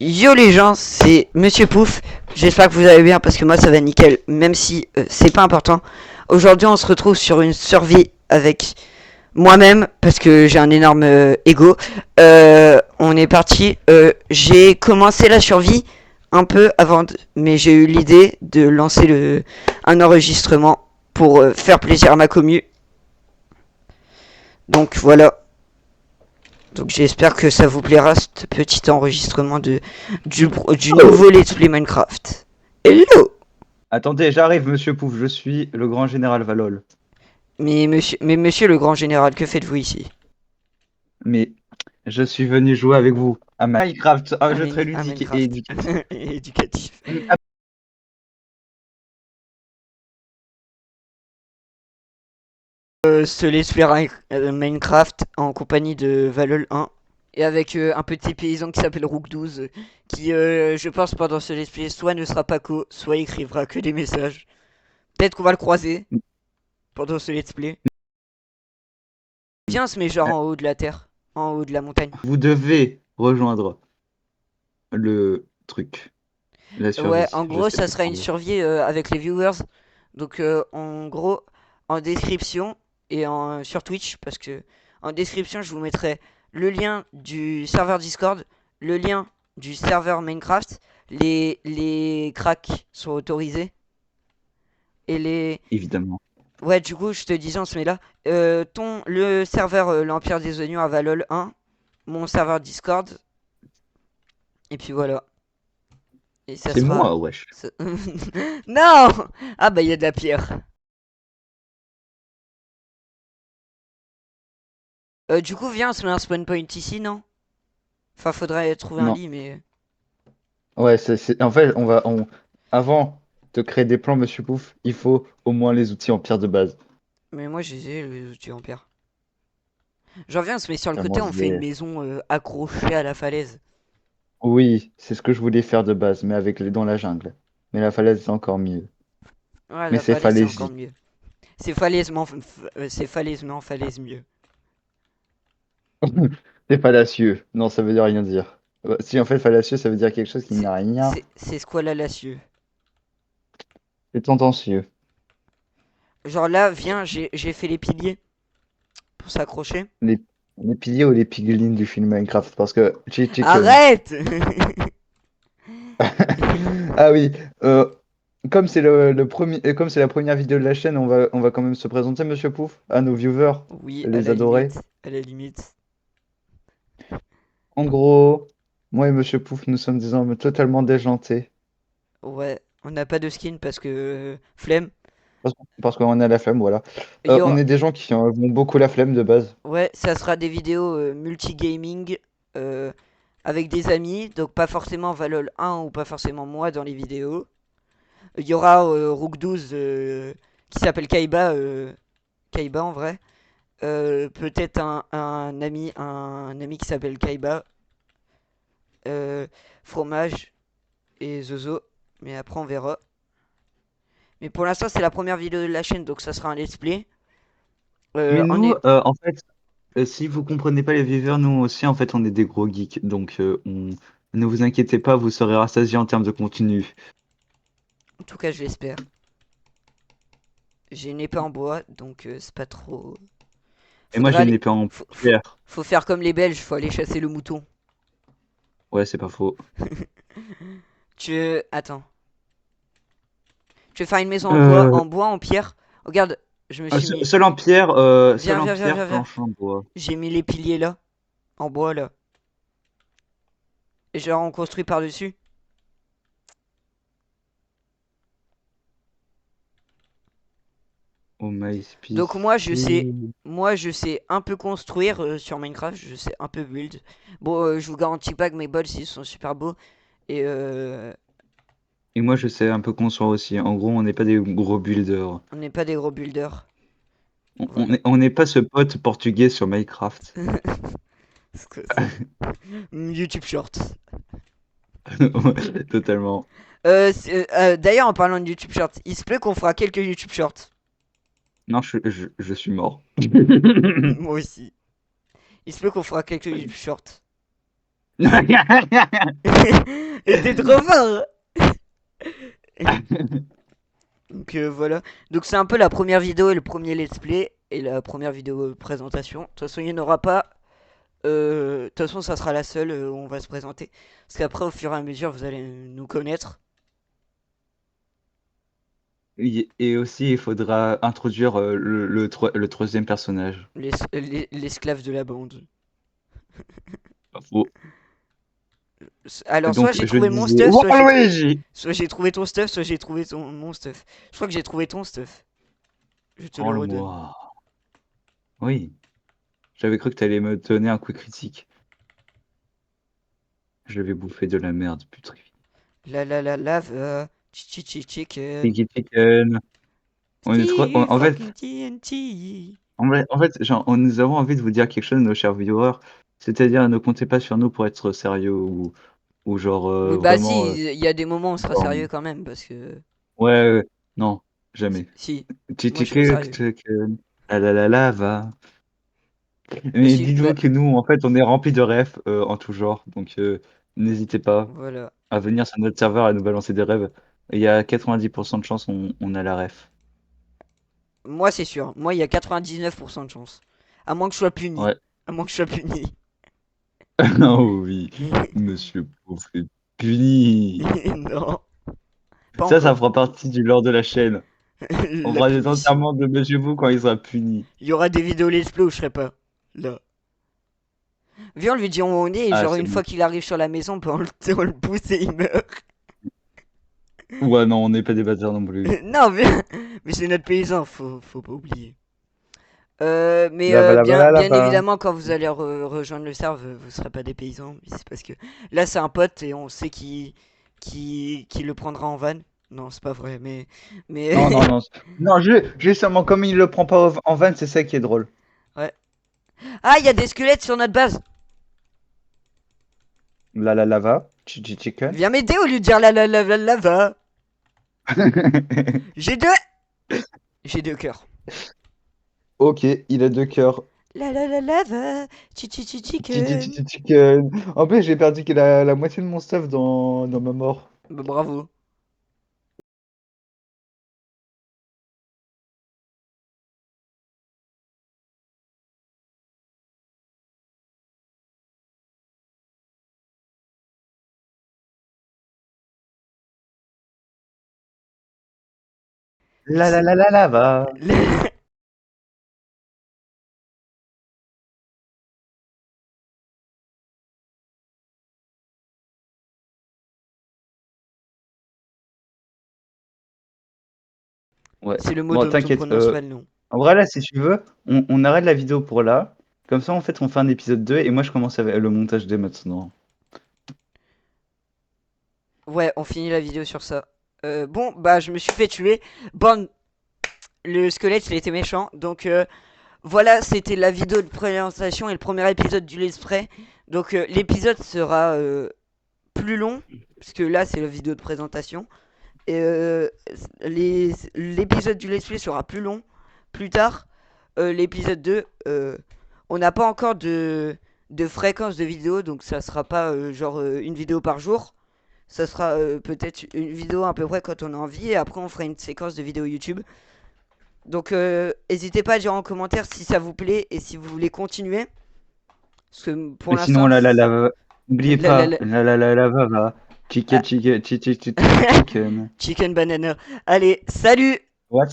Yo les gens, c'est Monsieur Pouf. J'espère que vous allez bien parce que moi ça va nickel, même si c'est pas important. Aujourd'hui on se retrouve sur une survie avec moi-même parce que j'ai un énorme ego. On est parti. J'ai commencé la survie un peu avant, mais j'ai eu l'idée de lancer un enregistrement pour faire plaisir à ma commu. Donc voilà. Donc j'espère que ça vous plaira ce petit enregistrement du Oh. nouveau Let's Play Minecraft. Hello. Attendez, j'arrive, monsieur Pouf, je suis le grand général Valol. Mais monsieur le grand général, que faites-vous ici? Mais je suis venu jouer avec vous à Minecraft, un jeu très À ludique et Minecraft. éducatif. Éducatif. Ah, Ce Let's Play Minecraft en compagnie de Valol 1. Et avec un petit paysan qui s'appelle Rook12, qui, je pense, pendant ce Let's Play, soit ne sera pas co, soit écrira que des messages. Peut-être qu'on va le croiser pendant ce Let's Play. Viens, on se met genre en haut de la terre, en haut de la montagne. Vous devez rejoindre le truc, la Ouais, survie. en Je gros, sais ça plus sera une parler. survie avec les viewers. Donc, en gros, en description et sur Twitch, parce que en description, je vous mettrai le lien du serveur Discord, le lien du serveur Minecraft. Les cracks sont autorisés. Et les. Évidemment. Ouais, du coup, je te disais, on se met là. Le serveur l'Empire des Oignons à Valol 1, mon serveur Discord, et puis voilà. Et ça C'est sera. moi, wesh. ça- Non! Ah bah, il y a de la pierre. Du coup, viens, on se met un spawn point ici, non? Enfin, faudrait trouver un Non. lit, mais. Ouais, en fait, avant de créer des plans, monsieur Pouf, il faut au moins les outils en pierre de base. Mais moi, j'ai les outils en pierre. J'en viens, on se met sur le Tellement côté, on fait une stylé. maison accrochée à la falaise. Oui, c'est ce que je voulais faire de base, mais avec les dans la jungle. Mais la falaise, c'est encore mieux. Ouais, Mais la c'est falaise, c'est encore falaisy. mieux. C'est falaisement falaise mieux. C'est fallacieux. Non, ça veut dire rien dire. Si en fait fallacieux, ça veut dire quelque chose qui n'a rien. C'est squalalacieux. C'est tendancieux. Genre là, viens, j'ai fait les piliers pour s'accrocher. Les, les piliers ou les piglins du film Minecraft, parce que chicken. Arrête! Ah oui, comme c'est le premier, comme c'est la première vidéo de la chaîne, on va quand même se présenter, Monsieur Pouf, à nos viewers, Oui, à les la adorer. limite. À la limite. En gros, moi et Monsieur Pouf, nous sommes des hommes totalement déjantés. Ouais, on n'a pas de skin parce que. Flemme. Parce qu'on a la flemme, voilà. Il y On aura- est des gens qui ont beaucoup la flemme de base. Ouais, ça sera des vidéos multigaming avec des amis, donc pas forcément Valol 1 ou pas forcément moi dans les vidéos. Il y aura Rook12 qui s'appelle Kaiba en vrai. Peut-être un ami qui s'appelle Kaiba, Fromage et Zozo, mais après on verra. Mais pour l'instant c'est la première vidéo de la chaîne, donc ça sera un let's play. Mais On nous, est. en fait, si vous comprenez pas les viewers, nous aussi, en fait, on est des gros geeks. Donc, ne vous inquiétez pas, vous serez rassasiés en termes de contenu. En tout cas, je l'espère. J'ai une épée en bois, donc c'est pas trop. Et moi, Faudrait j'ai une aller. épée en Faut, faut- pierre. faut faire comme les Belges, faut aller chasser le mouton. Ouais, c'est pas faux. Attends. Tu veux faire une maison Euh, en pierre. Regarde, je me suis mis. seul en pierre, Viens, viens, viens, viens, viens. planche en bois. J'ai mis les piliers là, en bois là. Et genre on construit par-dessus. Oh, Donc MySpace. moi je sais un peu construire sur Minecraft, je sais un peu build. Bon, je vous garantis pas que mes balls ils sont super beaux. Et Et moi, je sais un peu construire aussi. En gros, on n'est pas des gros builders. on n'est pas des gros builders. On Voilà. on n'est pas ce pote portugais sur Minecraft. Parce que c'est YouTube Shorts. Totalement. D'ailleurs, en parlant de YouTube Shorts, il se peut qu'on fera quelques YouTube Shorts. Non, je suis mort. Moi aussi. Il se peut qu'on fera quelques YouTube Shorts. Et t'es trop fort. Donc voilà. Donc c'est un peu la première vidéo et le premier let's play et la première vidéo présentation. De toute façon, il n'y en aura pas. De toute façon, ça sera la seule où on va se présenter. Parce qu'après, au fur et à mesure, vous allez nous connaître. Et aussi, il faudra introduire le troisième personnage. L'esclave de la bande. Pas faux. Alors, soit Donc, j'ai je trouvé mon disais, stuff, Waluigi! soit j'ai trouvé ton stuff, soit j'ai trouvé mon stuff. Je crois que j'ai trouvé ton stuff. Je te le redonne. Rends-le-moi. Oui, j'avais cru que t'allais me donner un coup critique. Je vais bouffer de la merde, putain. La lava. Chicken. Tiki chicken. On est trop. Steve En fait, fucking TNT. genre, nous avons envie de vous dire quelque chose, nos chers viewers. C'est-à-dire, ne comptez pas sur nous pour être sérieux ou genre Oui, bah si, vraiment. il y a des moments où on sera Genre, sérieux quand même, parce que... ouais, ouais, non, jamais. Si, moi je Tiki serai sérieux. chicken. La lava. Bah Mais si, bah dites-vous que nous, en fait, on est rempli de rêves en tout genre. Donc, n'hésitez pas voilà. à venir sur notre serveur à nous balancer des rêves. Il y a 90% de chances on a la ref. Moi c'est sûr, moi il y a 99% de chance. À moins que je sois puni. Ouais. À moins que je sois puni. Oh oui, Monsieur Pouf est puni. Non, pas Ça encore. fera partie du lore de la chaîne. On La fera des punition. enterrements de Monsieur Pouf quand il sera puni. Il y aura des vidéos let's play où je serai pas. Là. Viens, on lui dit où on est, et Ah, genre c'est une bon. fois qu'il arrive sur la maison, on le pousse et il meurt. Ouais, non, on n'est pas des bâtards non plus. Non, mais c'est notre paysan, faut pas oublier. Mais Lava, lava, bien, la bien lava. évidemment, quand vous allez rejoindre le serve, vous serez pas des paysans. Mais c'est parce que là, c'est un pote et on sait qui le prendra en van. Non, c'est pas vrai, mais Non, non, non. Non, justement, comme il le prend pas en vanne, c'est ça qui est drôle. ouais. Ah, il y a des squelettes sur notre base. La lava. Chichi chicken. Viens m'aider au lieu de dire la lava. J'ai deux, j'ai deux cœurs. Ok, il a deux cœurs. La lava, Chichi chicken. chichi chicken. En plus, j'ai perdu que la moitié de mon stuff dans ma mort. Bah, bravo. C'est- La lava. Ouais. C'est le mot Bon, dont on t'inquiète. prononce pas le nom. En vrai, là, si tu veux, on arrête la vidéo pour là. Comme ça, en fait, on fait un épisode 2 et moi, je commence avec le montage dès maintenant. Ouais, on finit la vidéo sur ça. Bon, bah, je me suis fait tuer. Bon, le squelette, il était méchant. Donc, voilà, c'était la vidéo de présentation et le premier épisode du Let's Play. Donc, l'épisode sera plus long, puisque là, c'est la vidéo de présentation. Et l'épisode du Let's Play sera plus long plus tard. L'épisode 2, on n'a pas encore de fréquence de vidéo, donc ça sera pas genre une vidéo par jour. Ça sera peut-être une vidéo à peu près quand on a envie, et après on fera une séquence de vidéos YouTube. Donc n'hésitez pas à dire en commentaire si ça vous plaît et si vous voulez continuer. Parce que pour Et sinon, l'instant, n'oubliez la, la, pas, la- la lava va. ah, Chicken. chicken banana. Allez, salut! What?